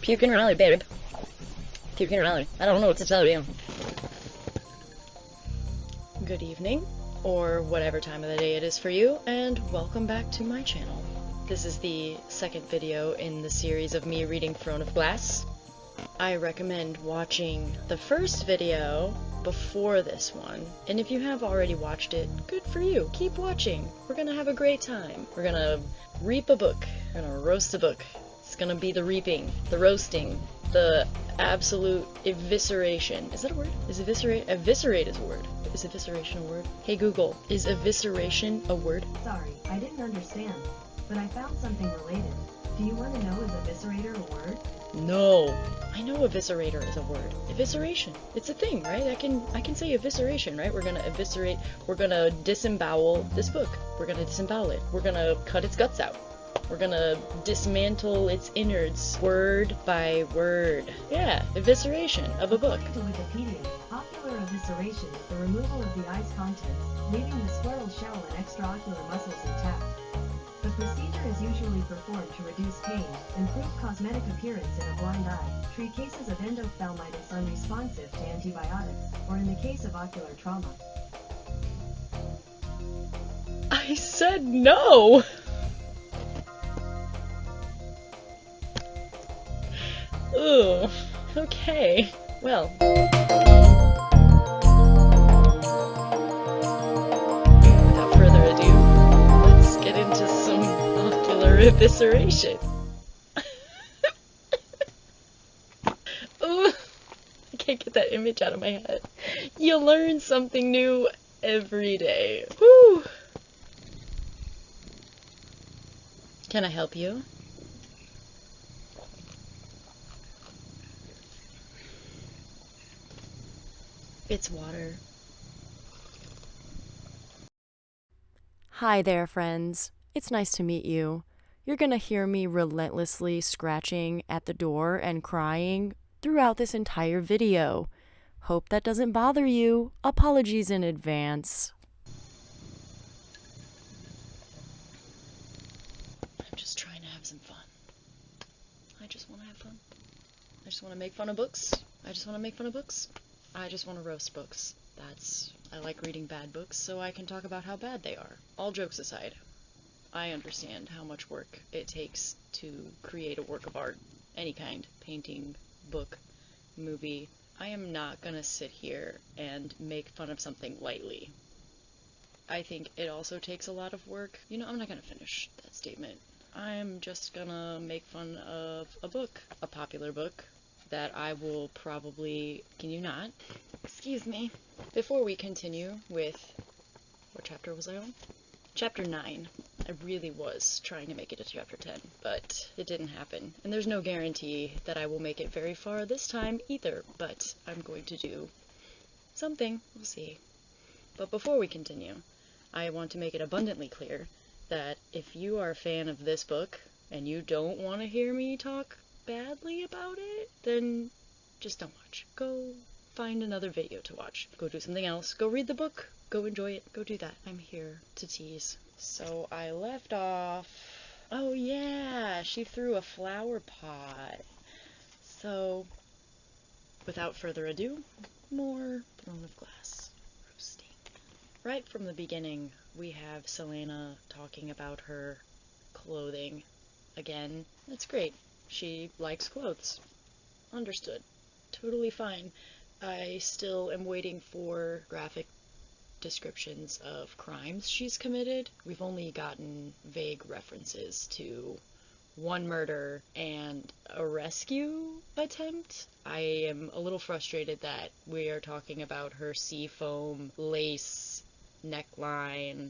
Puking around, babe. Puking around. I don't know what to tell you. Good evening, or whatever time of the day it is for you, and welcome back to my channel. This is the second video in the series of me reading Throne of Glass. I recommend watching the first video before this one, and if you have already watched it, good for you. Keep watching. We're gonna have a great time. We're gonna reap a book. We're gonna roast a book. It's gonna be the reaping, the roasting, the absolute evisceration. Is that a word? Is eviscerate is a word. Is evisceration a word? Hey Google, is evisceration a word? Sorry, I didn't understand, but I found something related. Do you want to know, is eviscerator a word? No. I know eviscerator is a word. Evisceration. It's a thing, right? I can say evisceration, right? We're gonna eviscerate, we're gonna disembowel this book. We're gonna disembowel it. We're gonna cut its guts out. We're gonna dismantle its innards, word by word. Yeah, evisceration of a book. According to Wikipedia, ocular evisceration is the removal of the eye's contents, leaving the scleral shell and extraocular muscles intact. The procedure is usually performed to reduce pain, improve cosmetic appearance in a blind eye, treat cases of endophthalmitis unresponsive to antibiotics, or in the case of ocular trauma. I said no! Ooh, okay. Well. Without further ado, let's get into some ocular evisceration. Ooh, I can't get that image out of my head. You learn something new every day. Woo! Can I help you? It's water. Hi there, friends. It's nice to meet you. You're gonna hear me relentlessly scratching at the door and crying throughout this entire video. Hope that doesn't bother you. Apologies in advance. I'm just trying to have some fun. I just want to have fun. I just want to make fun of books. I just want to make fun of books. I just want to roast books. I like reading bad books, so I can talk about how bad they are. All jokes aside, I understand how much work it takes to create a work of art. Any kind. Painting, book, movie. I am not gonna sit here and make fun of something lightly. I think it also takes a lot of work. You know, I'm not gonna finish that statement. I'm just gonna make fun of a book, a popular book, that I will probably... Can you not? Excuse me. Before we continue with... What chapter was I on? Chapter 9. I really was trying to make it to chapter 10, but it didn't happen. And there's no guarantee that I will make it very far this time either, but I'm going to do something. We'll see. But before we continue, I want to make it abundantly clear that if you are a fan of this book and you don't want to hear me talk badly about it, then just don't watch. Go find another video to watch. Go do something else. Go read the book. Go enjoy it. Go do that. I'm here to tease. So I left off... Oh yeah, she threw a flower pot. So, without further ado, more Throne of Glass roasting. Right from the beginning, we have Selena talking about her clothing. Again, that's great. She likes clothes. Understood. Totally fine. I still am waiting for graphic descriptions of crimes she's committed. We've only gotten vague references to one murder and a rescue attempt. I am a little frustrated that we are talking about her seafoam lace neckline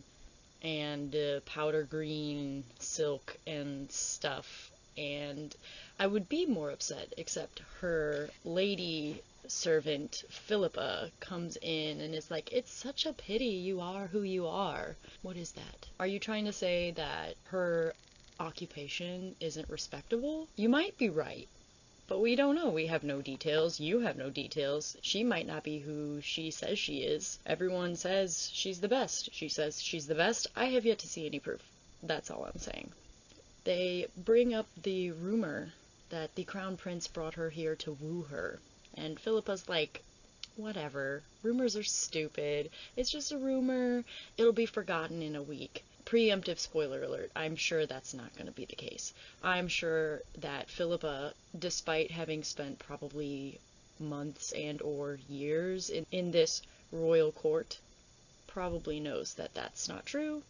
and powder green silk and stuff, and I would be more upset except her lady servant Philippa comes in and is like, it's such a pity you are who you are. What is that? Are you trying to say that her occupation isn't respectable? You might be right, but we don't know. We have no details. You have no details. She might not be who she says she is. Everyone says she's the best. She says she's the best. I have yet to see any proof. That's all I'm saying. They bring up the rumor that the crown prince brought her here to woo her. And Philippa's like, whatever. Rumors are stupid. It's just a rumor. It'll be forgotten in a week. Preemptive spoiler alert. I'm sure that's not going to be the case. I'm sure that Philippa, despite having spent probably months and or years in this royal court, probably knows that that's not true,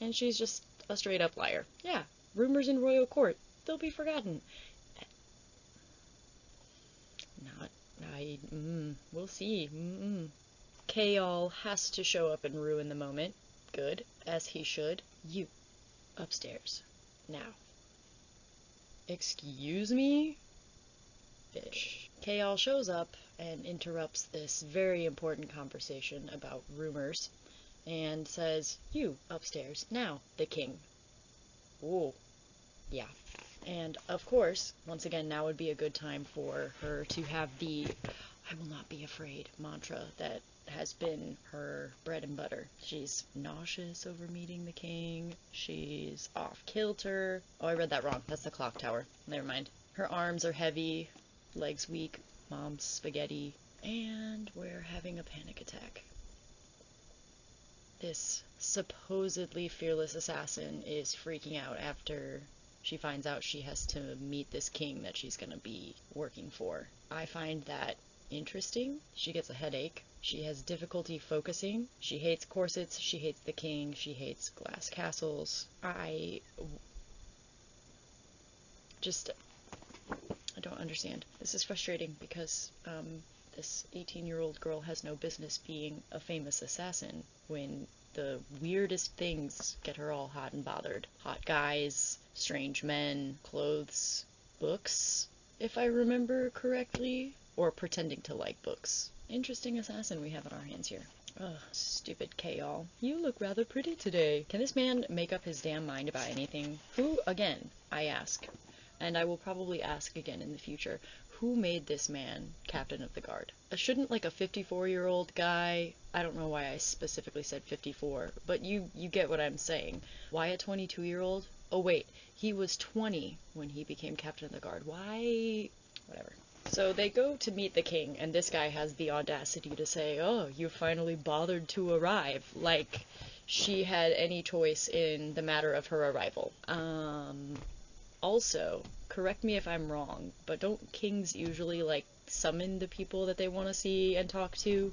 and she's just a straight up liar. Yeah, rumors in royal court, they'll be forgotten. We'll see. Kayal has to show up and ruin the moment. Good, as he should. You, upstairs, now. Excuse me? Fish. Kayal shows up and interrupts this very important conversation about rumors and says, you, upstairs, now, the king. Ooh. Yeah. And, of course, once again, now would be a good time for her to have the I will not be afraid mantra that has been her bread and butter. She's nauseous over meeting the king. She's off kilter. Oh, I read that wrong. That's the clock tower. Never mind. Her arms are heavy, legs weak, mom's spaghetti, and we're having a panic attack. This supposedly fearless assassin is freaking out after she finds out she has to meet this king that she's going to be working for. I find that interesting. She gets a headache. She has difficulty focusing. She hates corsets. She hates the king. She hates glass castles. I don't understand. This is frustrating because this 18-year-old girl has no business being a famous assassin when the weirdest things get her all hot and bothered. Hot guys, strange men, clothes, books, if I remember correctly, or pretending to like books. Interesting assassin we have on our hands here. Ugh, stupid Kayal. You look rather pretty today. Can this man make up his damn mind about anything? Who, again, I ask, and I will probably ask again in the future, who made this man captain of the guard? Shouldn't like a 54-year-old guy, I don't know why I specifically said 54, but you get what I'm saying. Why a 22-year-old? Oh wait, he was 20 when he became captain of the guard. Why? Whatever. So they go to meet the king, and this guy has the audacity to say, oh, you finally bothered to arrive, like she had any choice in the matter of her arrival. Also, correct me if I'm wrong, but don't kings usually, like, summon the people that they want to see and talk to?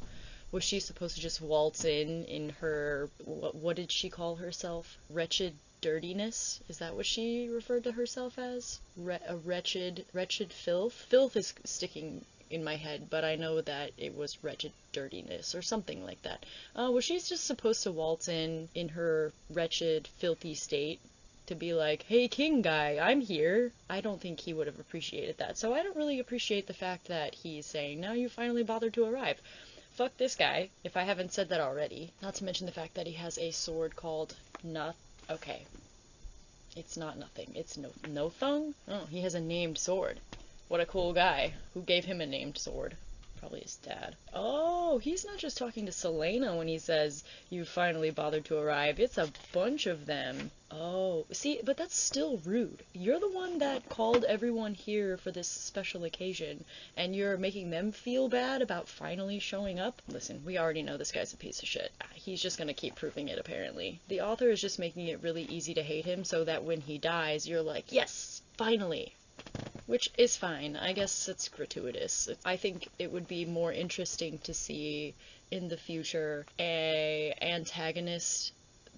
Was she supposed to just waltz in her, what did she call herself? Wretched dirtiness? Is that what she referred to herself as? A wretched filth? Filth is sticking in my head, but I know that it was wretched dirtiness or something like that. Was she just supposed to waltz in her wretched, filthy state? To be like, hey, king guy, I'm here. I don't think he would have appreciated that. So I don't really appreciate the fact that he's saying, now you finally bothered to arrive. Fuck this guy, if I haven't said that already. Not to mention the fact that he has a sword called Okay. It's not nothing. It's no thung? Oh, he has a named sword. What a cool guy. Who gave him a named sword? Probably his dad. Oh, he's not just talking to Selena when he says, you finally bothered to arrive. It's a bunch of them. Oh, see, but that's still rude. You're the one that called everyone here for this special occasion, and you're making them feel bad about finally showing up? Listen, we already know this guy's a piece of shit. He's just gonna keep proving it, apparently. The author is just making it really easy to hate him so that when he dies, you're like, yes, finally. Which is fine. I guess it's gratuitous. I think it would be more interesting to see in the future a antagonist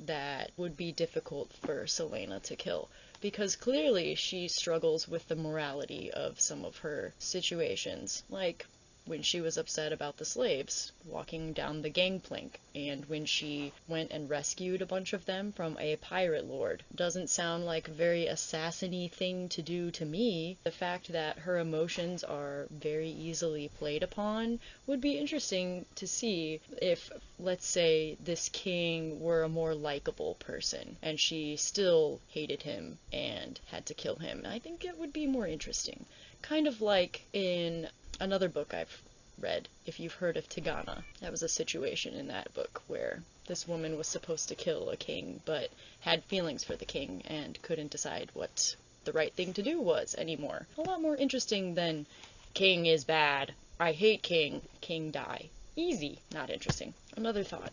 that would be difficult for Selena to kill. Because clearly she struggles with the morality of some of her situations. Like when she was upset about the slaves walking down the gangplank, and when she went and rescued a bunch of them from a pirate lord. Doesn't sound like a very assassin-y thing to do to me. The fact that her emotions are very easily played upon would be interesting to see if, let's say, this king were a more likable person, and she still hated him and had to kill him. I think it would be more interesting. Kind of like in another book I've read, if you've heard of Tigana. That was a situation in that book where this woman was supposed to kill a king, but had feelings for the king and couldn't decide what the right thing to do was anymore. A lot more interesting than king is bad, I hate king, king die. Easy, not interesting. Another thought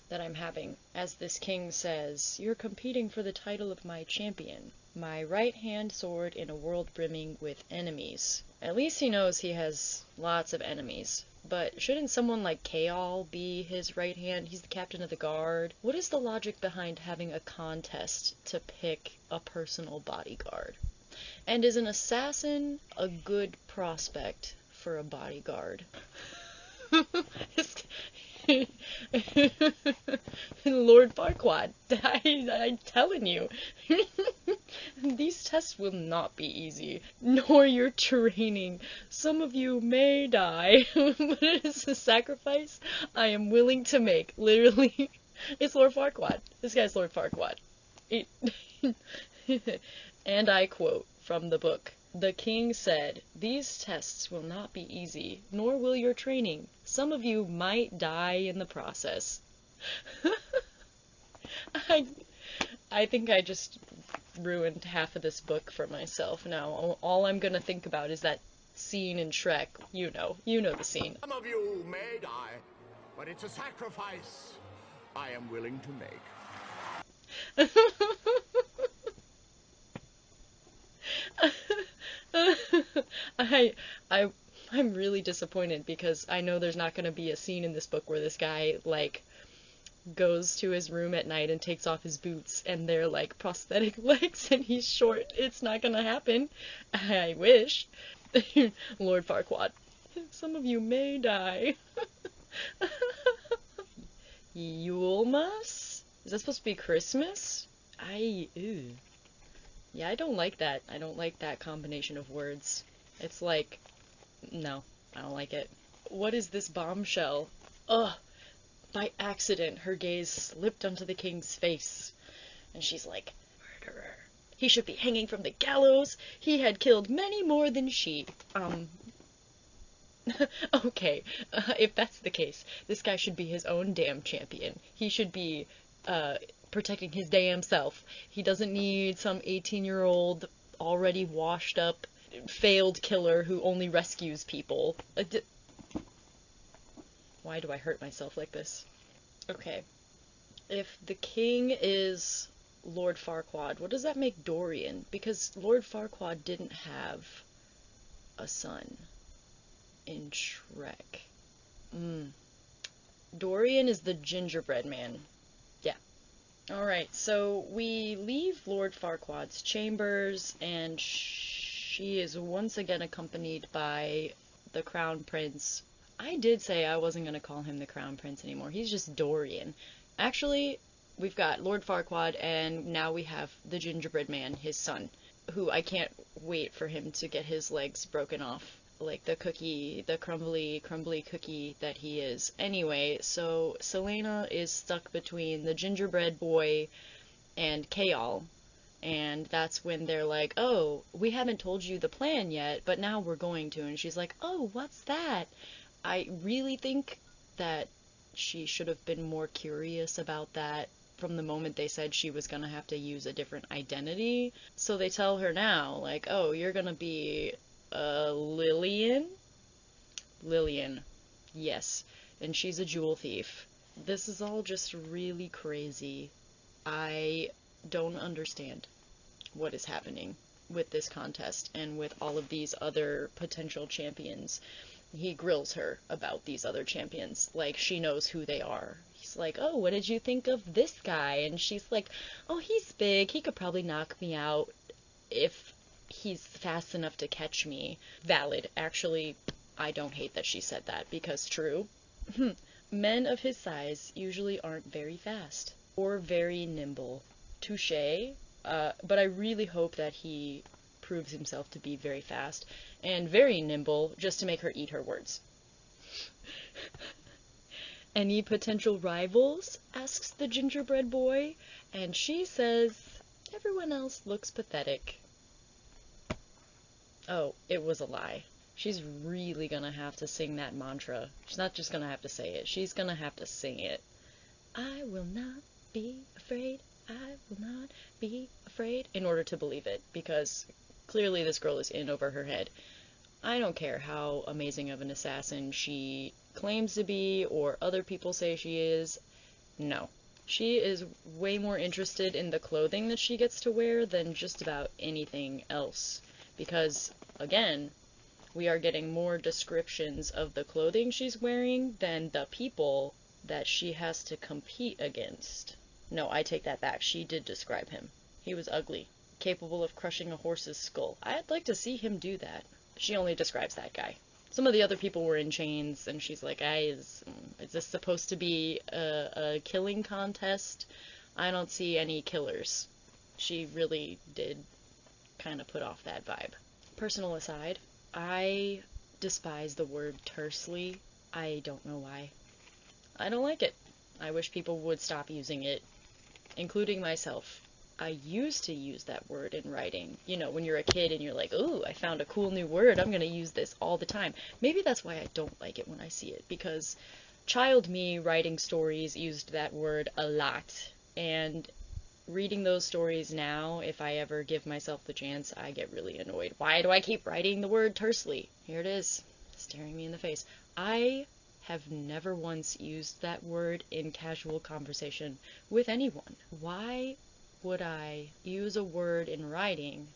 that I'm having, as this king says, "You're competing for the title of my champion, my right-hand sword in a world brimming with enemies." At least he knows he has lots of enemies. But shouldn't someone like Kaol be his right hand? He's the captain of the guard. What is the logic behind having a contest to pick a personal bodyguard? And is an assassin a good prospect for a bodyguard? Lord Farquaad, I'm telling you, these tests will not be easy, nor your training. Some of you may die, but it is a sacrifice I am willing to make. Literally, it's Lord Farquaad. This guy's Lord Farquaad. And I quote from the book. The king said, "These tests will not be easy, nor will your training. Some of you might die in the process." I think I just ruined half of this book for myself now. All I'm gonna think about is that scene in Shrek. You know the scene. Some of you may die, but it's a sacrifice I am willing to make. I'm really disappointed because I know there's not going to be a scene in this book where this guy, like, goes to his room at night and takes off his boots and they're, like, prosthetic legs and he's short. It's not going to happen. I wish. Lord Farquaad. Some of you may die. Yulmas? Is that supposed to be Christmas? Ew. Yeah, I don't like that. I don't like that combination of words. It's like, no, I don't like it. What is this bombshell? Ugh. By accident, her gaze slipped onto the king's face. And she's like, "Murderer. He should be hanging from the gallows. He had killed many more than she." Okay, if that's the case, this guy should be his own damn champion. He should be, protecting his damn self. He doesn't need some 18-year-old, already washed up, failed killer who only rescues people. Why do I hurt myself like this? Okay. If the king is Lord Farquaad, what does that make Dorian? Because Lord Farquaad didn't have a son in Shrek. Dorian is the gingerbread man. Yeah. Alright, so we leave Lord Farquaad's chambers, and she is once again accompanied by the Crown Prince. I did say I wasn't going to call him the Crown Prince anymore. He's just Dorian. Actually, we've got Lord Farquaad, and now we have the gingerbread man, his son, who I can't wait for him to get his legs broken off. Like the cookie, the crumbly cookie that he is. Anyway, so Selena is stuck between the gingerbread boy and Kaol, and that's when they're like, "Oh, we haven't told you the plan yet, but now we're going to." And she's like, "Oh, what's that?" I really think that she should have been more curious about that from the moment they said she was gonna have to use a different identity. So they tell her now, like, "Oh, you're gonna be Lillian? Lillian. Yes. And she's a jewel thief." This is all just really crazy. I don't understand what is happening with this contest and with all of these other potential champions. He grills her about these other champions, like she knows who they are. He's like, "Oh, what did you think of this guy?" And she's like, "Oh, he's big. He could probably knock me out if he's fast enough to catch me." Valid. Actually, I don't hate that she said that, because true. Men of his size usually aren't very fast or very nimble. Touché. But I really hope that he proves himself to be very fast and very nimble, just to make her eat her words. "Any potential rivals?" asks the gingerbread boy, and she says, "Everyone else looks pathetic." Oh, it was a lie. She's really gonna have to sing that mantra. She's not just gonna have to say it, she's gonna have to sing it. "I will not be afraid I will not be afraid, in order to believe it, because clearly this girl is in over her head. I don't care how amazing of an assassin she claims to be, or other people say she is. No. She is way more interested in the clothing that she gets to wear than just about anything else. Because, again, we are getting more descriptions of the clothing she's wearing than the people that she has to compete against. No, I take that back. She did describe him. He was ugly, capable of crushing a horse's skull. I'd like to see him do that. She only describes that guy. Some of the other people were in chains, and she's like, is this supposed to be a killing contest? I don't see any killers. She really did kind of put off that vibe. Personal aside, I despise the word tersely. I don't know why. I don't like it. I wish people would stop using it, including myself. I used to use that word in writing. You know, when you're a kid and you're like, ooh, I found a cool new word, I'm going to use this all the time. Maybe that's why I don't like it when I see it, because child me writing stories used that word a lot, and reading those stories now, if I ever give myself the chance, I get really annoyed. Why do I keep writing the word tersely? Here it is, staring me in the face. I have never once used that word in casual conversation with anyone. Why would I use a word in writing?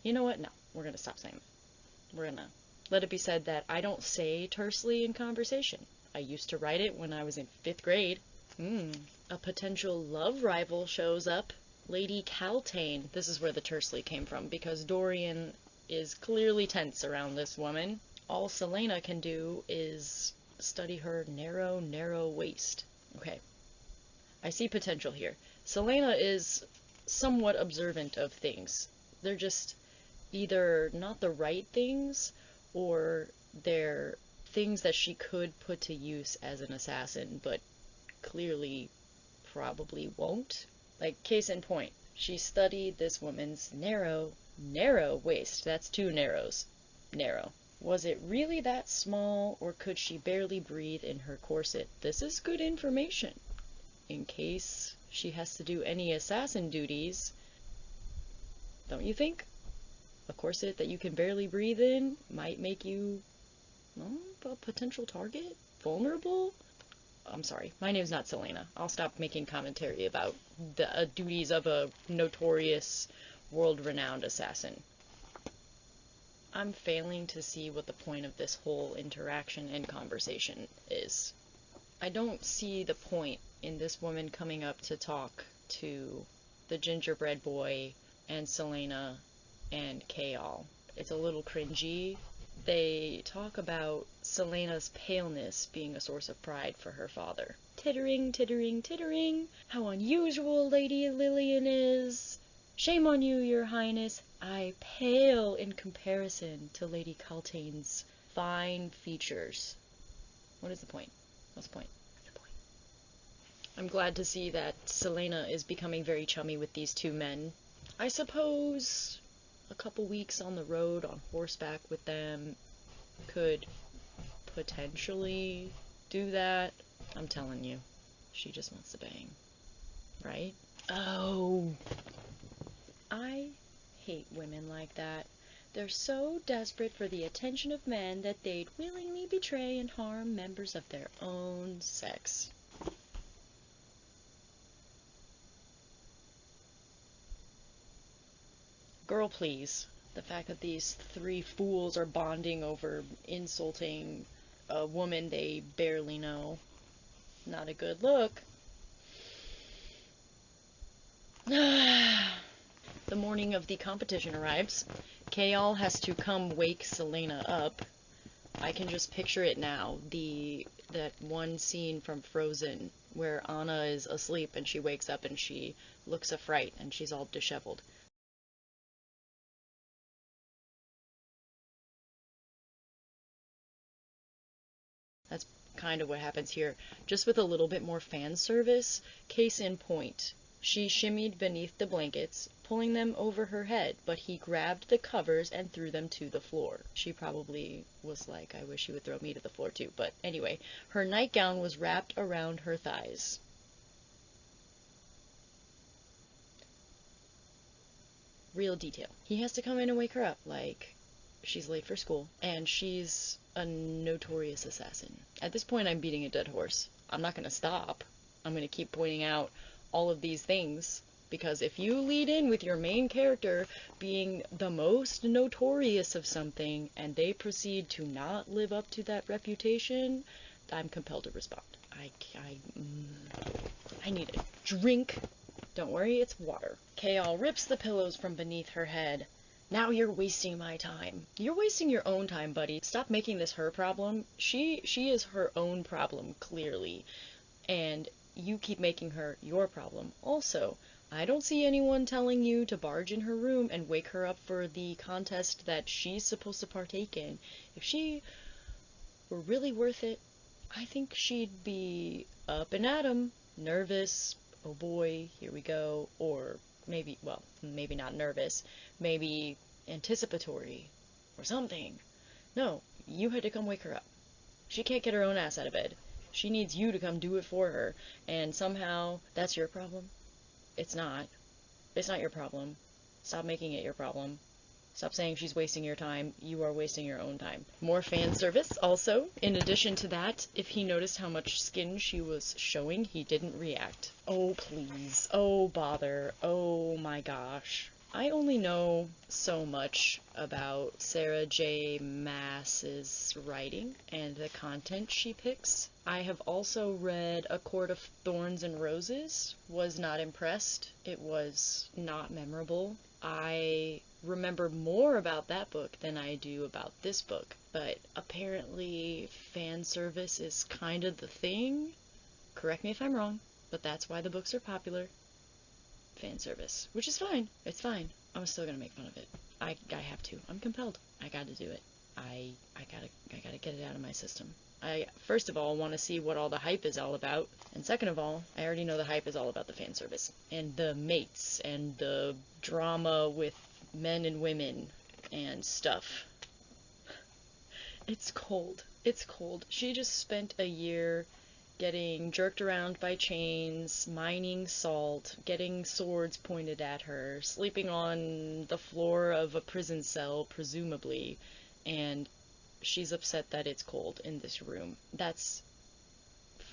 You know what? No, we're going to stop saying that. We're going to let it be said that I don't say tersely in conversation. I used to write it when I was in 5th grade. A potential love rival shows up. Lady Caltaine. This is where the tersely came from, because Dorian is clearly tense around this woman. All Selena can do is study her narrow waist. Okay. I see potential here. Selena is somewhat observant of things. They're just either not the right things, or they're things that she could put to use as an assassin, but clearly probably won't. Like, case in point, she studied this woman's narrow waist. That's 2 narrows. Narrow. Was it really that small, or could she barely breathe in her corset? This is good information, in case she has to do any assassin duties. Don't you think? A corset that you can barely breathe in might make you, a potential target? Vulnerable? I'm sorry, my name's not Selena. I'll stop making commentary about the duties of a notorious, world-renowned assassin. I'm failing to see what the point of this whole interaction and conversation is. I don't see the point in this woman coming up to talk to the gingerbread boy and Selena and Kayal. It's a little cringy. They talk about Selena's paleness being a source of pride for her father. Tittering, tittering, tittering. How unusual Lady Lillian is. Shame on you, your highness. I pale in comparison to Lady Caltaine's fine features. What is the point? What's the point? I'm glad to see that Selena is becoming very chummy with these 2 men. I suppose a couple weeks on the road on horseback with them could potentially do that. I'm telling you, she just wants to bang, right? Oh, I hate women like that. They're so desperate for the attention of men that they'd willingly betray and harm members of their own sex. Girl, please. The fact that these 3 fools are bonding over insulting a woman they barely know. Not a good look. The morning of the competition arrives. Kayal has to come wake Selena up. I can just picture it now. That one scene from Frozen where Anna is asleep and she wakes up and she looks a fright and she's all disheveled. That's kind of what happens here, just with a little bit more fan service. Case in point, she shimmied beneath the blankets, pulling them over her head, but he grabbed the covers and threw them to the floor. She probably was like, I wish he would throw me to the floor too, but anyway, her nightgown was wrapped around her thighs. real detail. He has to come in and wake her up, like she's late for school, and she's a notorious assassin. At this point, I'm beating a dead horse. I'm not gonna stop. I'm gonna keep pointing out all of these things, because if you lead in with your main character being the most notorious of something, and they proceed to not live up to that reputation, I'm compelled to respond. I need a drink. Don't worry, it's water. Kale rips the pillows from beneath her head. Now you're wasting my time. You're wasting your own time, buddy. Stop making this her problem. She is her own problem, clearly. And you keep making her your problem. Also, I don't see anyone telling you to barge in her room and wake her up for the contest that she's supposed to partake in. If she were really worth it, I think she'd be up and at 'em, nervous, oh boy, here we go, or maybe, well, maybe not nervous, maybe anticipatory, or something. No, you had to come wake her up. She can't get her own ass out of bed. She needs you to come do it for her, and somehow that's your problem? It's not. It's not your problem. Stop making it your problem. Stop saying she's wasting your time. You are wasting your own time. More fan service, also. In addition to that, if he noticed how much skin she was showing, he didn't react. Oh, please. Oh, bother. Oh, my gosh. I only know so much about Sarah J. Maas's writing and the content she picks. I have also read A Court of Thorns and Roses. Was not impressed. It was not memorable. I remember more about that book than I do about this book, but apparently fan service is kind of the thing. Correct me if I'm wrong, but that's why the books are popular. Fan service, which is fine. It's fine. I'm still gonna make fun of it. I have to. I'm compelled. I gotta do it. I gotta get it out of my system. I, first of all, want to see what all the hype is all about, and second of all, I already know the hype is all about the fan service, and the mates, and the drama with men and women, and stuff. It's cold. It's cold. She just spent a year getting jerked around by chains, mining salt, getting swords pointed at her, sleeping on the floor of a prison cell, presumably, and she's upset that it's cold in this room. That's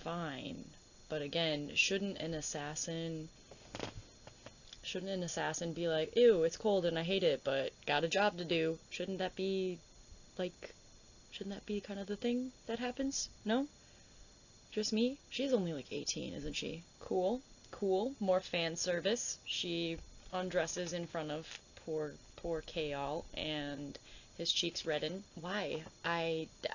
fine. But again, shouldn't an assassin be like, ew, it's cold and I hate it, but got a job to do? Shouldn't that be kind of the thing that happens? No? Just me? She's only like 18, isn't she? Cool. More fan service. She undresses in front of poor Kale, and his cheeks redden. Why?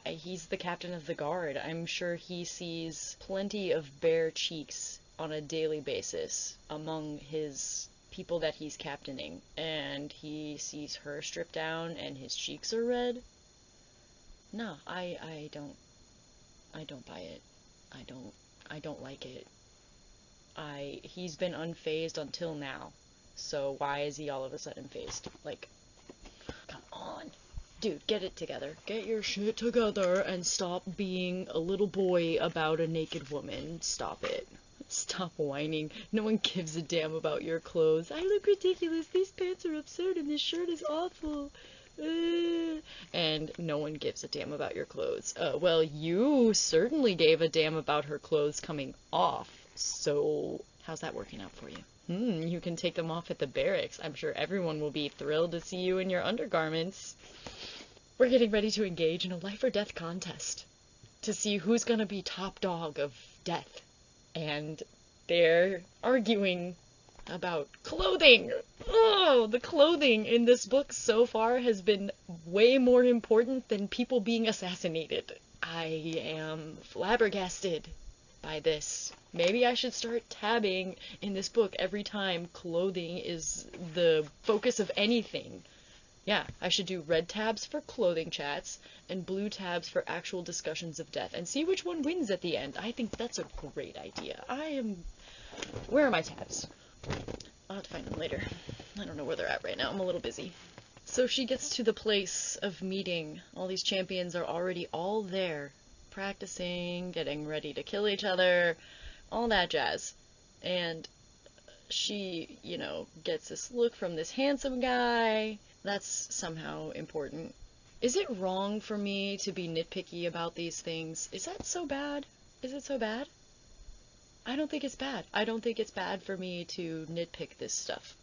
He's the captain of the guard. I'm sure he sees plenty of bare cheeks on a daily basis among his people that he's captaining, and he sees her stripped down and his cheeks are red. No, I don't buy it. I don't like it. He's been unfazed until now, so why is he all of a sudden phased? Like, come on. Dude, get it together. Get your shit together and stop being a little boy about a naked woman. Stop it. Stop whining. No one gives a damn about your clothes. I look ridiculous. These pants are absurd and this shirt is awful. And no one gives a damn about your clothes. Well, you certainly gave a damn about her clothes coming off. So, how's that working out for you? You can take them off at the barracks. I'm sure everyone will be thrilled to see you in your undergarments. We're getting ready to engage in a life or death contest to see who's gonna be top dog of death. And they're arguing about clothing. Oh, the clothing in this book so far has been way more important than people being assassinated. I am flabbergasted by this. Maybe I should start tabbing in this book every time clothing is the focus of anything. Yeah, I should do red tabs for clothing chats and blue tabs for actual discussions of death and see which one wins at the end. I think that's a great idea. Where are my tabs? I'll have to find them later. I don't know where they're at right now. I'm a little busy. So she gets to the place of meeting. All these champions are already all there, practicing, getting ready to kill each other, all that jazz. And she, gets this look from this handsome guy. That's somehow important. Is it wrong for me to be nitpicky about these things? Is that so bad? Is it so bad? I don't think it's bad. I don't think it's bad for me to nitpick this stuff.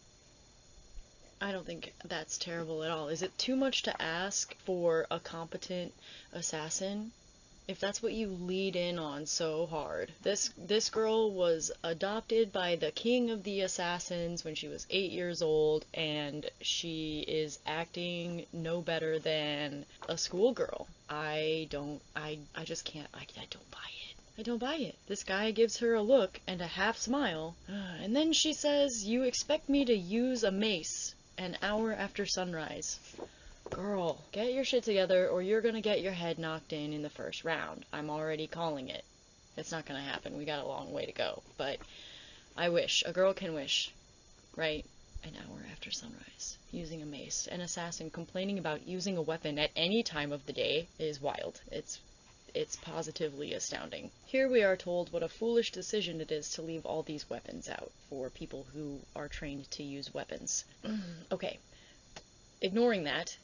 I don't think that's terrible at all. Is it too much to ask for a competent assassin? If that's what you lead in on so hard. This girl was adopted by the king of the assassins when she was 8 years old, and she is acting no better than a schoolgirl. I just can't, I don't buy it. I don't buy it. This guy gives her a look and a half smile, and then she says, "You expect me to use a mace an hour after sunrise." Girl, get your shit together or you're gonna get your head knocked in the first round. I'm already calling it. It's not gonna happen. We got a long way to go. But I wish. A girl can wish. Right? An hour after sunrise. Using a mace. An assassin complaining about using a weapon at any time of the day is wild. It's positively astounding. Here we are told what a foolish decision it is to leave all these weapons out for people who are trained to use weapons. Okay. Ignoring that,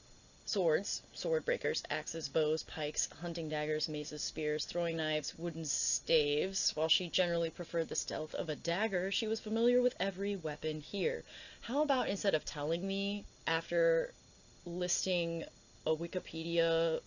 swords, sword breakers, axes, bows, pikes, hunting daggers, maces, spears, throwing knives, wooden staves. While she generally preferred the stealth of a dagger, she was familiar with every weapon here. How about instead of telling me, after listing a Wikipedia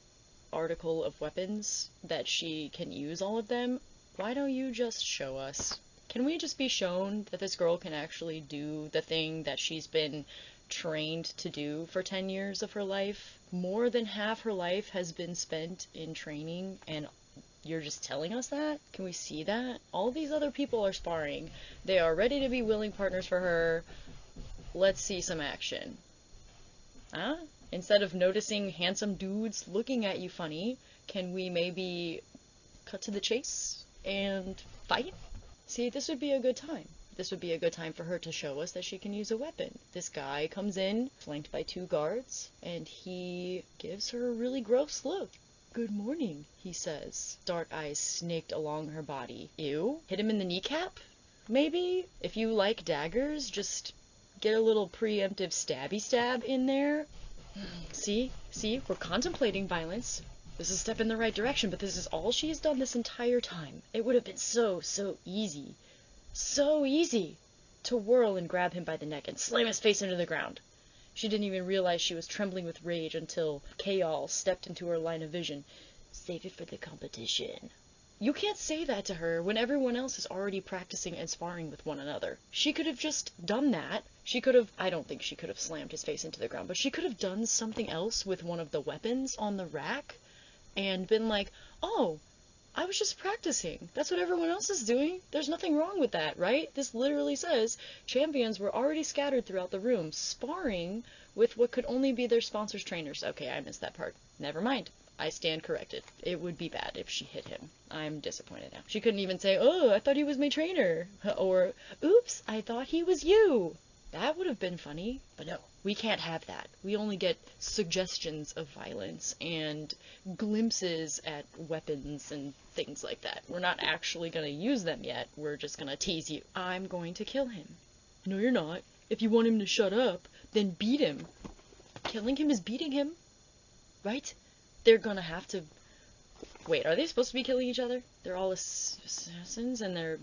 article of weapons, that she can use all of them, why don't you just show us? Can we just be shown that this girl can actually do the thing that she's been trained to do for 10 years of her life? More than half her life has been spent in training, and you're just telling us that? Can we see that? All these other people are sparring. They are ready to be willing partners for her. Let's see some action. Huh? Instead of noticing handsome dudes looking at you funny, can we maybe cut to the chase and fight? See, this would be a good time. This would be a good time for her to show us that she can use a weapon. This guy comes in, flanked by 2 guards, and he gives her a really gross look. "Good morning," he says. Dark eyes snaked along her body. Ew. Hit him in the kneecap? Maybe? If you like daggers, just get a little preemptive stabby stab in there. See? We're contemplating violence. This is a step in the right direction, but this is all she has done this entire time. It would have been so easy. So easy to whirl and grab him by the neck and slam his face into the ground. She didn't even realize she was trembling with rage until Kayal stepped into her line of vision. "Save it for the competition." You can't say that to her when everyone else is already practicing and sparring with one another. She could have just done that. I don't think she could have slammed his face into the ground, but she could have done something else with one of the weapons on the rack and been like, "Oh, I was just practicing. That's what everyone else is doing. There's nothing wrong with that, right?" This literally says champions were already scattered throughout the room, sparring with what could only be their sponsors' trainers. Okay, I missed that part. Never mind. I stand corrected. It would be bad if she hit him. I'm disappointed now. She couldn't even say, "Oh, I thought he was my trainer." Or, "Oops, I thought he was you." That would have been funny, but no, we can't have that. We only get suggestions of violence and glimpses at weapons and things like that. We're not actually going to use them yet. We're just going to tease you. "I'm going to kill him." "No, you're not. If you want him to shut up, then beat him." Killing him is beating him, right? They're going to have to... Wait, are they supposed to be killing each other? They're all assassins and they're...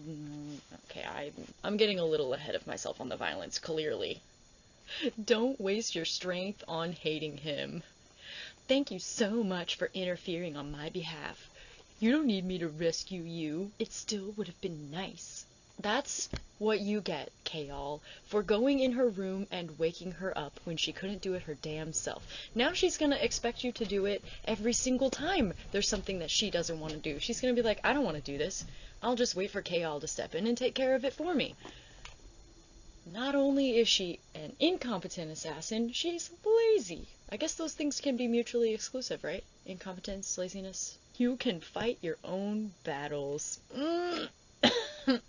Okay, I'm getting a little ahead of myself on the violence, clearly. Don't waste your strength on hating him. "Thank you so much for interfering on my behalf. You don't need me to rescue you. It still would have been nice." That's what you get, Kayal, for going in her room and waking her up when she couldn't do it her damn self. Now she's gonna expect you to do it every single time there's something that she doesn't want to do. She's gonna be like, "I don't want to do this. I'll just wait for Kayal to step in and take care of it for me." Not only is she an incompetent assassin, she's lazy. I guess those things can be mutually exclusive, right? Incompetence, laziness. You can fight your own battles.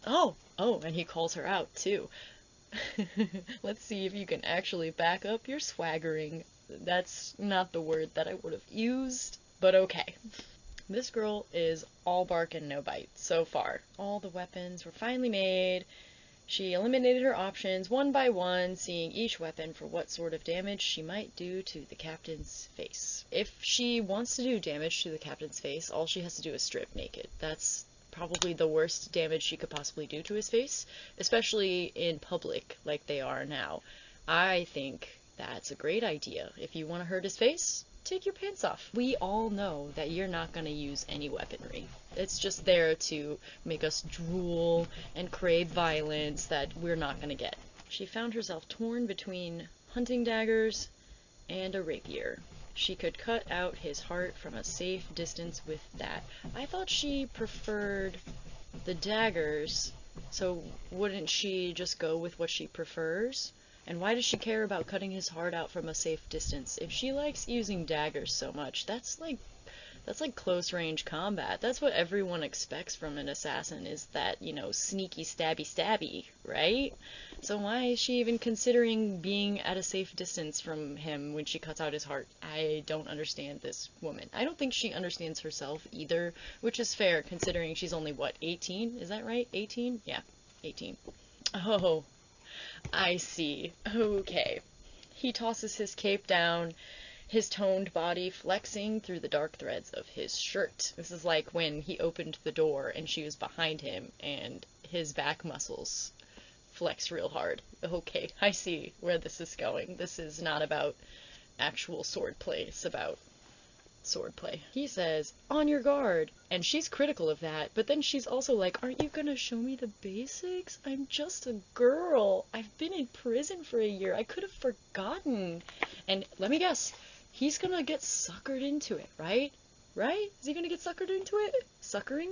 Oh, and he calls her out, too. Let's see if you can actually back up your swaggering. That's not the word that I would have used, but okay. This girl is all bark and no bite so far. All the weapons were finally made. She eliminated her options one by one, seeing each weapon for what sort of damage she might do to the captain's face. If she wants to do damage to the captain's face, all she has to do is strip naked. That's probably the worst damage she could possibly do to his face, especially in public like they are now. I think that's a great idea. If you want to hurt his face, take your pants off. We all know that you're not going to use any weaponry. It's just there to make us drool and crave violence that we're not going to get. She found herself torn between hunting daggers and a rapier. She could cut out his heart from a safe distance with that. I thought she preferred the daggers, so wouldn't she just go with what she prefers? And why does she care about cutting his heart out from a safe distance? If she likes using daggers so much, that's like close range combat. That's what everyone expects from an assassin, is that, you know, sneaky stabby, right? So why is she even considering being at a safe distance from him when she cuts out his heart? I don't understand this woman. I don't think she understands herself either, which is fair considering she's only, what, 18? Is that right? 18? Yeah, 18. Oh, I see. Okay. He tosses his cape down, his toned body flexing through the dark threads of his shirt. This is like when he opened the door and she was behind him and his back muscles flex real hard. Okay, I see where this is going. This is not about actual swordplay, it's about swordplay. He says, "On your guard," and she's critical of that, but then she's also like, "Aren't you gonna show me the basics? I'm just a girl. I've been in prison for a year. I could have forgotten." And let me guess, he's gonna get suckered into it, right? Right? Is he gonna get suckered into it? Suckering?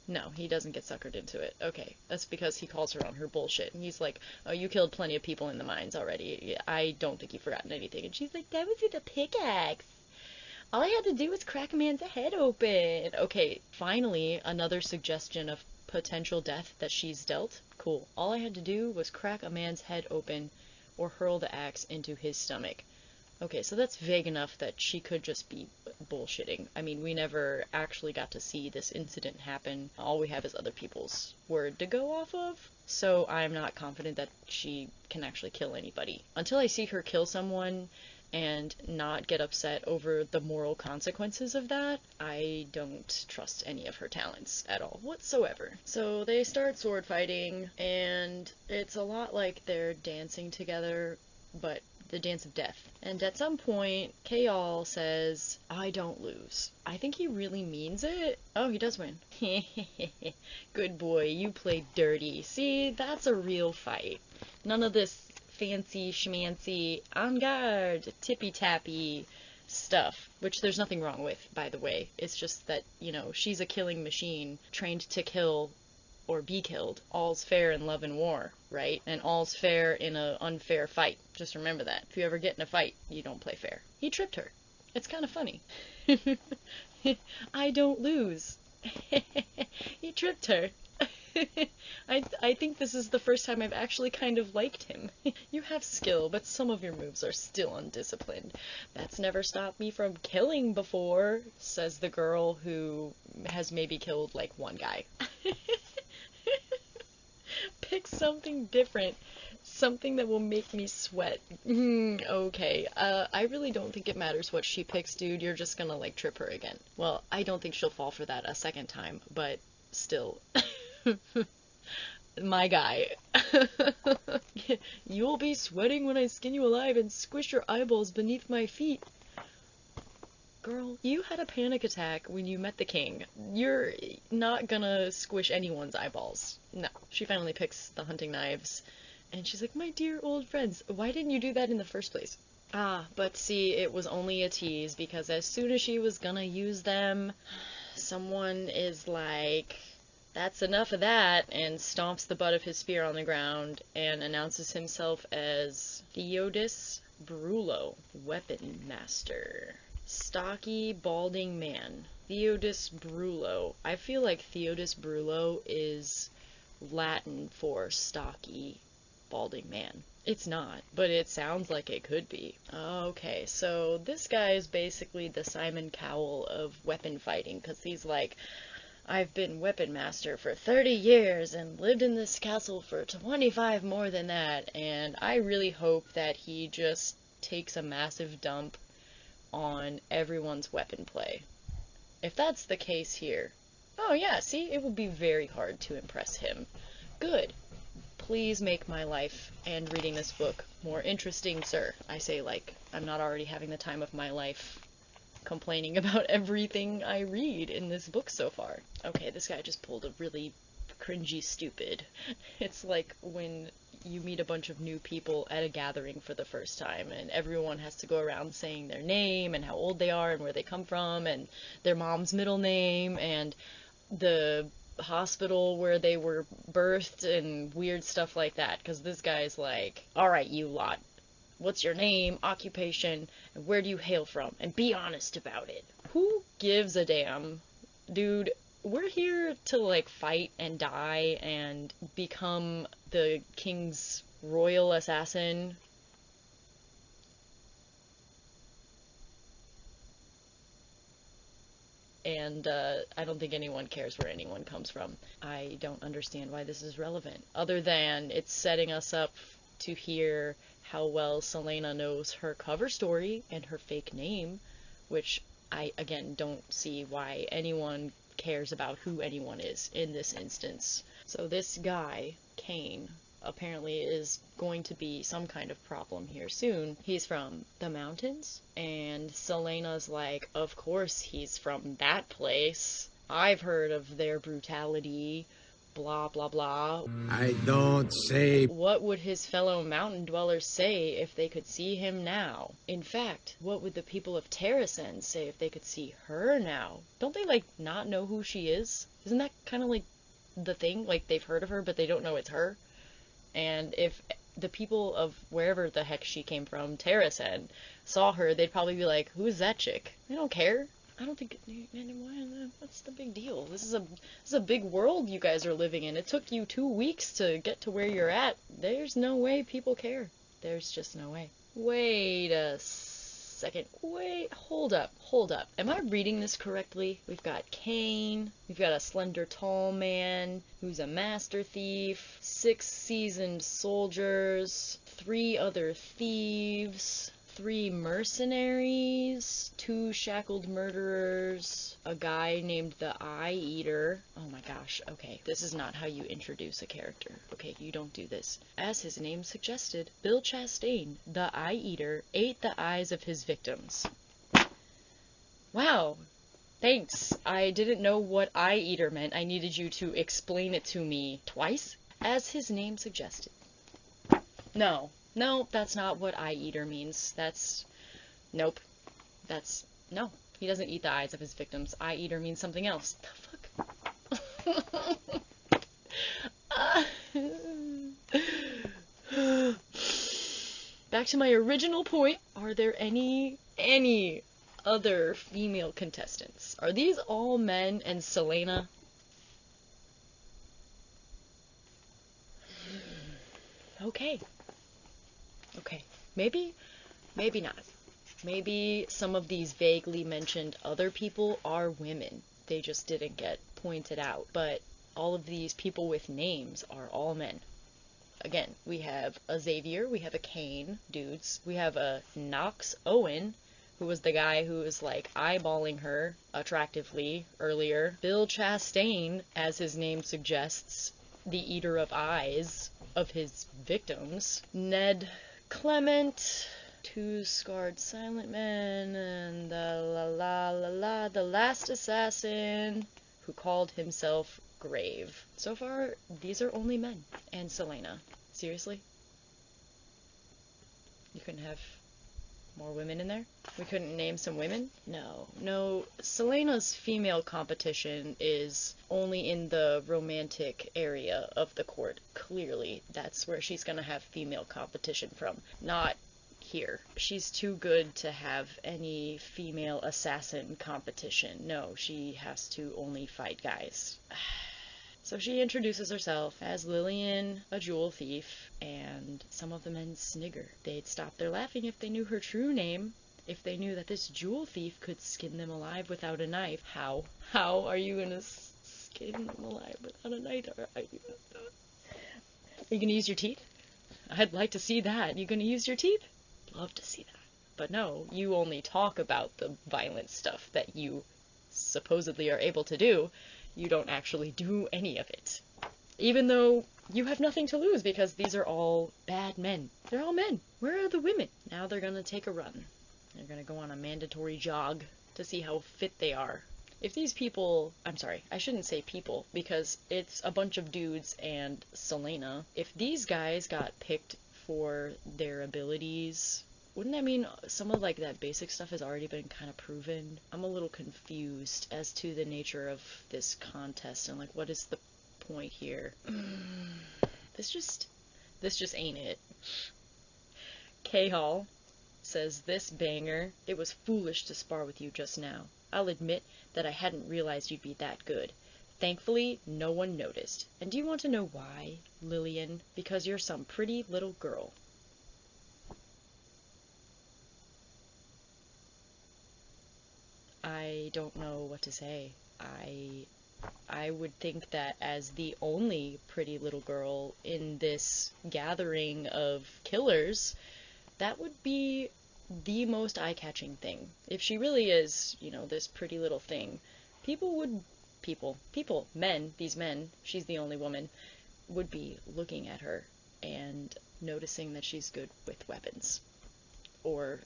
No, he doesn't get suckered into it. Okay, that's because he calls her on her bullshit. And he's like, "Oh, you killed plenty of people in the mines already. I don't think you've forgotten anything." And she's like, "That was with a pickaxe. All I had to do was crack a man's head open." Okay, finally, another suggestion of potential death that she's dealt. Cool. All I had to do was crack a man's head open or hurl the axe into his stomach. Okay, so that's vague enough that she could just be bullshitting. I mean, we never actually got to see this incident happen. All we have is other people's word to go off of. So I'm not confident that she can actually kill anybody. Until I see her kill someone and not get upset over the moral consequences of that, I don't trust any of her talents at all whatsoever. So they start sword fighting, and it's a lot like they're dancing together, but the dance of death. And at some point, Kayal says, "I don't lose." I think he really means it. Oh, he does win. Good boy, you played dirty. See, that's a real fight. None of this fancy schmancy, on guard, tippy-tappy stuff, which there's nothing wrong with, by the way. It's just that, you know, she's a killing machine, trained to kill or be killed. All's fair in love and war, right? And all's fair in an unfair fight. Just remember that. If you ever get in a fight, you don't play fair. He tripped her. It's kind of funny. I don't lose. He tripped her. I think this is the first time I've actually kind of liked him. You have skill, but some of your moves are still undisciplined. That's never stopped me from killing before, says the girl who has maybe killed like one guy. Pick something different. Something that will make me sweat. Okay. I really don't think it matters what she picks, dude. You're just gonna, like, trip her again. Well, I don't think she'll fall for that a second time, but still. My guy. You'll be sweating when I skin you alive and squish your eyeballs beneath my feet. Girl, you had a panic attack when you met the king. You're not gonna squish anyone's eyeballs. No. She finally picks the hunting knives, and she's like, "My dear old friends, why didn't you do that in the first place?" Ah, but see, it was only a tease, because as soon as she was gonna use them, someone is like, "That's enough of that," and stomps the butt of his spear on the ground and announces himself as Theodis Brullo, Weapon Master. Stocky, balding man. Theodis Brullo. I feel like Theodis Brullo is Latin for stocky, balding man. It's not, but it sounds like it could be. Okay, so this guy is basically the Simon Cowell of weapon fighting, because he's like, I've been weapon master for 30 years and lived in this castle for 25 more than that, and I really hope that he just takes a massive dump on everyone's weapon play. If that's the case here, oh yeah, see, it would be very hard to impress him. Good. Please make my life and reading this book more interesting, sir. I say like I'm not already having the time of my life complaining about everything I read in this book so far. Okay, this guy just pulled a really cringy stupid. It's like when you meet a bunch of new people at a gathering for the first time, and everyone has to go around saying their name and how old they are and where they come from and their mom's middle name and the hospital where they were birthed and weird stuff like that, because this guy's like, alright, you lot, what's your name, occupation, and where do you hail from, and be honest about it. Who gives a damn? Dude, we're here to like fight and die and become the king's royal assassin. And I don't think anyone cares where anyone comes from. I don't understand why this is relevant, other than it's setting us up to hear how well Selena knows her cover story and her fake name, which I, again, don't see why anyone cares about who anyone is in this instance. So this guy, Kane, apparently is going to be some kind of problem here soon. He's from the mountains, and Selena's like, of course he's from that place. I've heard of their brutality, blah blah blah. I don't say. What would his fellow mountain dwellers say if they could see him now? In fact, what would the people of Terrascend say if they could see her now? Don't they, like, not know who she is? Isn't that kind of like the thing? Like, they've heard of her, but they don't know it's her? And if the people of wherever the heck she came from, Terrascend, saw her, they'd probably be like, who's that chick? They don't care. I don't think, what's the big deal? This is a big world you guys are living in. It took you 2 weeks to get to where you're at. There's no way people care. There's just no way. Wait a second. Wait, hold up. Am I reading this correctly? We've got Kane, we've got a slender tall man who's a master thief, 6 seasoned soldiers, 3 other thieves, 3 mercenaries, 2 shackled murderers, a guy named the Eye Eater. Oh my gosh, okay, this is not how you introduce a character. Okay, you don't do this. As his name suggested, Bill Chastain, the Eye Eater, ate the eyes of his victims. Wow, thanks. I didn't know what Eye Eater meant. I needed you to explain it to me twice. As his name suggested. No, that's not what Eye Eater means. Nope. No. He doesn't eat the eyes of his victims. Eye Eater means something else. The fuck? Back to my original point. Are there any other female contestants? Are these all men and Selena? Okay. Maybe not. Maybe some of these vaguely mentioned other people are women. They just didn't get pointed out. But all of these people with names are all men. Again, we have a Xavier, we have a Kane, dudes. We have a Knox Owen, who was the guy who was, like, eyeballing her attractively earlier. Bill Chastain, as his name suggests, the eater of eyes of his victims. Ned Clement, 2 scarred silent men, and the last assassin who called himself Grave. So far, these are only men. And Selena. Seriously? You couldn't have more women in there? We couldn't name some women? No. Selena's female competition is only in the romantic area of the court. Clearly, that's where she's gonna have female competition from. Not here. She's too good to have any female assassin competition. No, she has to only fight guys. So she introduces herself as Lillian, a jewel thief, and some of the men snigger. They'd stop their laughing if they knew her true name, if they knew that this jewel thief could skin them alive without a knife. How are you gonna in I'm alive without a knife. Are you gonna use your teeth? I'd like to see that. You gonna use your teeth? Love to see that. But no, you only talk about the violent stuff that you supposedly are able to do. You don't actually do any of it. Even though you have nothing to lose because these are all bad men. They're all men. Where are the women? Now they're gonna take a run. They're gonna go on a mandatory jog to see how fit they are. If these people, I'm sorry, I shouldn't say people, because it's a bunch of dudes and Selena. If these guys got picked for their abilities, wouldn't that mean some of like that basic stuff has already been kind of proven? I'm a little confused as to the nature of this contest and like what is the point here. This just ain't it. K-Hall says, "This banger, it was foolish to spar with you just now. I'll admit that I hadn't realized you'd be that good. Thankfully, no one noticed. And do you want to know why, Lillian? Because you're some pretty little girl." I don't know what to say. I would think that as the only pretty little girl in this gathering of killers, that would be the most eye-catching thing. If she really is, you know, this pretty little thing, men, these men, she's the only woman, would be looking at her and noticing that she's good with weapons. Or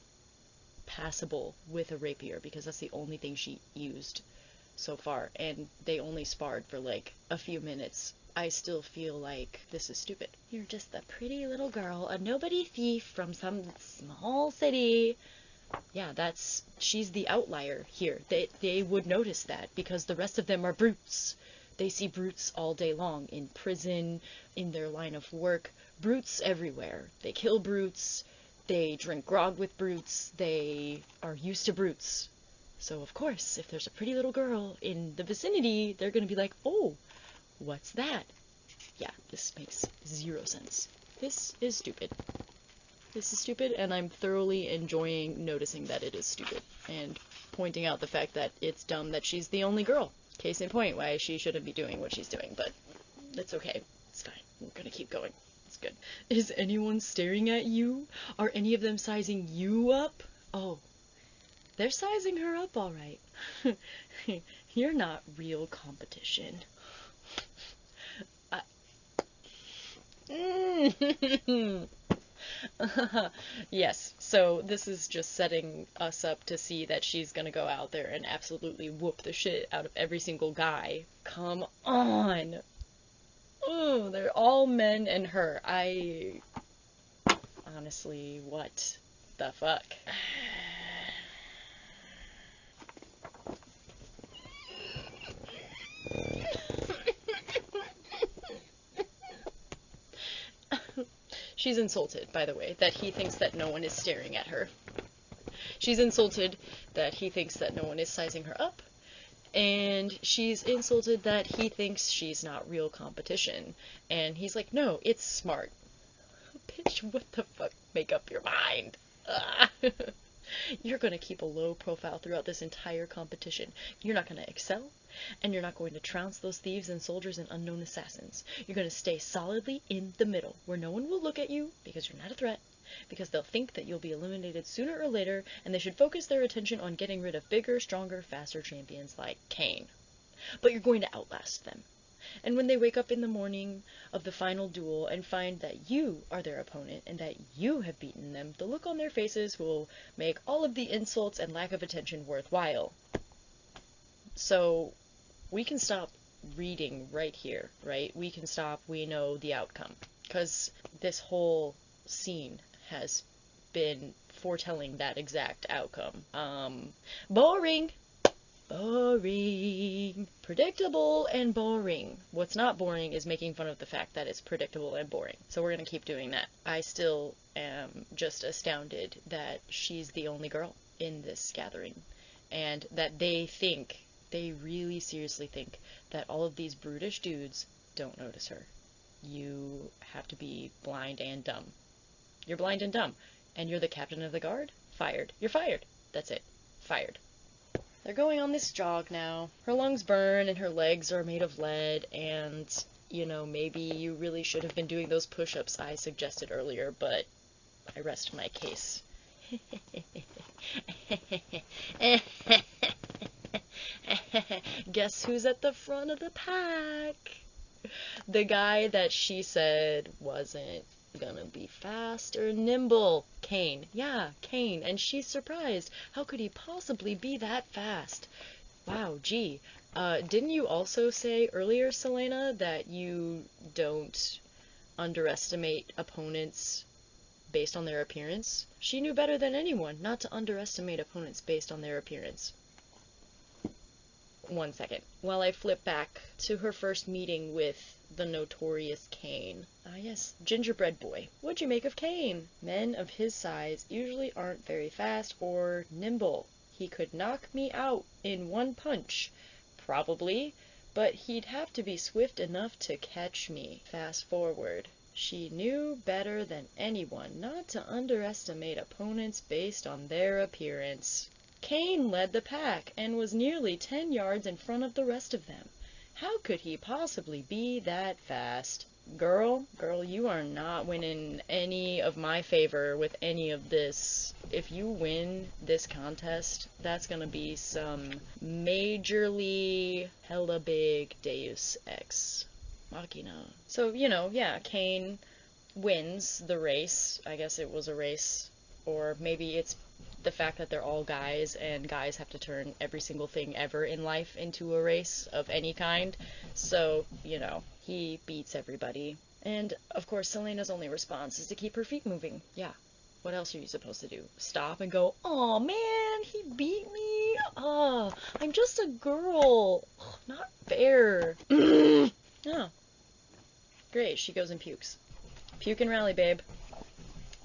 passable with a rapier, because that's the only thing she used so far, and they only sparred for like a few minutes. I still feel like this is stupid. You're just a pretty little girl, a nobody thief from some small city. Yeah, she's the outlier here. They would notice that because the rest of them are brutes. They see brutes all day long, in prison, in their line of work, brutes everywhere. They kill brutes, they drink grog with brutes, they are used to brutes. So of course, if there's a pretty little girl in the vicinity, they're gonna be like, oh, what's that? Yeah, this makes 0 sense. This is stupid. This is stupid, and I'm thoroughly enjoying noticing that it is stupid, and pointing out the fact that it's dumb that she's the only girl. Case in point, why she shouldn't be doing what she's doing, but it's okay. It's fine. We're gonna keep going. It's good. Is anyone staring at you? Are any of them sizing you up? Oh. They're sizing her up all right. You're not real competition. Yes, so this is just setting us up to see that she's gonna go out there and absolutely whoop the shit out of every single guy. Come on! Oh, they're all men and her. Honestly, what the fuck? She's insulted, by the way, that he thinks that no one is staring at her. She's insulted that he thinks that no one is sizing her up. And she's insulted that he thinks she's not real competition. And he's like, no, it's smart. Bitch, what the fuck? Make up your mind. You're going to keep a low profile throughout this entire competition. You're not going to excel, and you're not going to trounce those thieves and soldiers and unknown assassins. You're going to stay solidly in the middle, where no one will look at you, because you're not a threat, because they'll think that you'll be eliminated sooner or later, and they should focus their attention on getting rid of bigger, stronger, faster champions like Kane. But you're going to outlast them. And when they wake up in the morning of the final duel and find that you are their opponent and that you have beaten them, the look on their faces will make all of the insults and lack of attention worthwhile. So we can stop reading right here, right? We can stop, we know the outcome. Because this whole scene has been foretelling that exact outcome. Boring! Boring. Predictable and boring. What's not boring is making fun of the fact that it's predictable and boring. So we're gonna keep doing that. I still am just astounded that she's the only girl in this gathering. And that they really seriously think that all of these brutish dudes don't notice her. You have to be blind and dumb. You're blind and dumb. And you're the captain of the guard? Fired. You're fired. That's it. Fired. They're going on this jog now. Her lungs burn and her legs are made of lead, and, you know, maybe you really should have been doing those push-ups I suggested earlier, but I rest my case. Guess who's at the front of the pack? The guy that she said wasn't gonna be fast or nimble. Kane. Yeah, Kane. And she's surprised. How could he possibly be that fast? Wow, gee. Didn't you also say earlier, Selena, that you don't underestimate opponents based on their appearance? She knew better than anyone not to underestimate opponents based on their appearance. 1 second. While I flip back to her first meeting with the notorious Kane. Ah yes, gingerbread boy. What'd you make of Kane? Men of his size usually aren't very fast or nimble. He could knock me out in one punch. Probably. But he'd have to be swift enough to catch me. Fast forward. She knew better than anyone not to underestimate opponents based on their appearance. Kane led the pack and was nearly 10 yards in front of the rest of them. How could he possibly be that fast? Girl, you are not winning any of my favor with any of this. If you win this contest, that's gonna be some majorly hella big Deus Ex Machina. So, you know, yeah, Kane wins the race. I guess it was a race. Or maybe it's the fact that they're all guys, and guys have to turn every single thing ever in life into a race of any kind. So, you know, he beats everybody. And, of course, Selena's only response is to keep her feet moving. Yeah. What else are you supposed to do? Stop and go, "Aw, man, he beat me? Oh, I'm just a girl. Ugh, not fair." Oh. Great, she goes and pukes. Puke and rally, babe.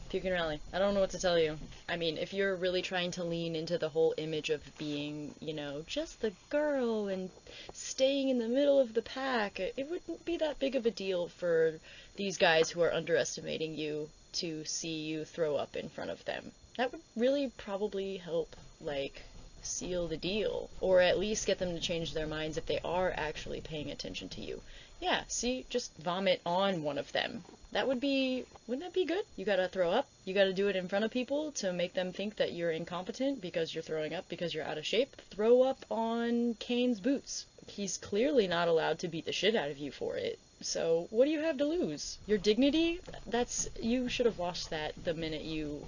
Puke and rally. I don't know what to tell you. I mean, if you're really trying to lean into the whole image of being, you know, just the girl and staying in the middle of the pack, it wouldn't be that big of a deal for these guys who are underestimating you to see you throw up in front of them. That would really probably help, like, seal the deal. Or at least get them to change their minds if they are actually paying attention to you. Yeah, see, just vomit on one of them. Wouldn't that be good? You gotta throw up. You gotta do it in front of people to make them think that you're incompetent because you're throwing up because you're out of shape. Throw up on Kane's boots. He's clearly not allowed to beat the shit out of you for it. So, what do you have to lose? Your dignity? You should have lost that the minute you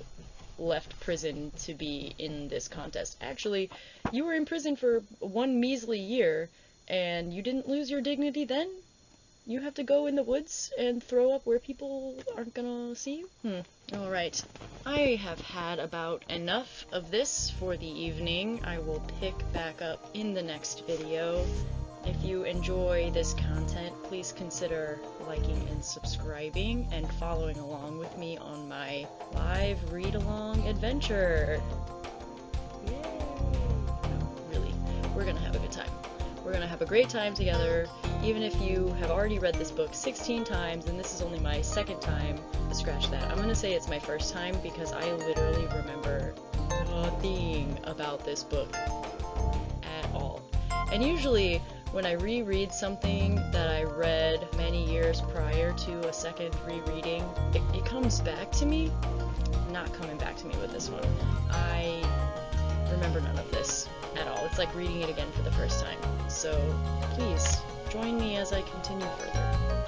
left prison to be in this contest. Actually, you were in prison for 1 measly year, and you didn't lose your dignity then? You have to go in the woods and throw up where people aren't gonna see you? Alright. I have had about enough of this for the evening. I will pick back up in the next video. If you enjoy this content, please consider liking and subscribing and following along with me on my live read-along adventure. Yay! No, really, we're gonna have a good time. We're gonna have a great time together, even if you have already read this book 16 times and this is only my second time. Scratch that. I'm gonna say it's my first time because I literally remember nothing about this book at all. And usually, when I reread something that I read many years prior to a second rereading, it comes back to me. Not coming back to me with this one. I remember none of this at all. It's like reading it again for the first time. So please join me as I continue further.